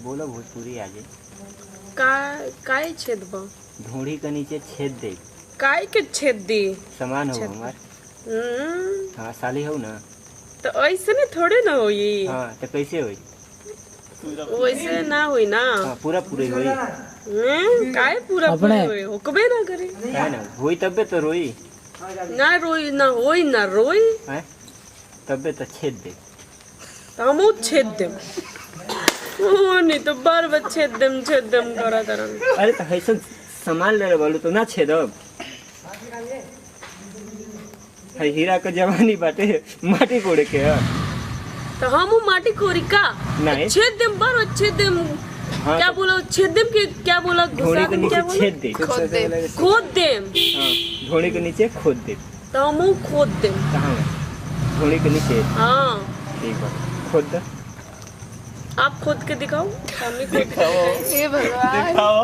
बोलो भोजपुरी आजे। काय छेद बा? ढूंढी के नीचे छेद दे। काय के छेद दी? समान हो हमार। हाँ साली हो ना। तो ऐसे नहीं थोड़े ना होई। हाँ तो कैसे होई? वैसे ना होई ना। हाँ पूरा पूरी होई। काय पूरा पूरी होई? हुक्मे ना करे। है ना होई तबे तो रोई। ना रोई ना होई ना रोई। हैं? तबे तो छेद दे। तो हम छेद देम। नहीं तो बार बार छेद देम करा तरन। अरे तो ऐसा सामान ले बोलो तो ना छेदब। है हीरा का जवानी बाटे माटी कोड़े के है। तो हम माटी कोरी का? नहीं। छेद देम बार बार छेद देम। हाँ, क्या बोला छेद देम के क्या बोला? ढोड़ी के नीचे छेद दे। खोद देम। खोद देम। हाँ ढोड़ी के नीचे खोद दे। तो हम खोद देम। कहाँ? ढोड़ी के नीचे। हाँ। ठीक है खोद दे। आप खोद के दिखाओ। दिखाओ। हे भगवान। दिखाओ।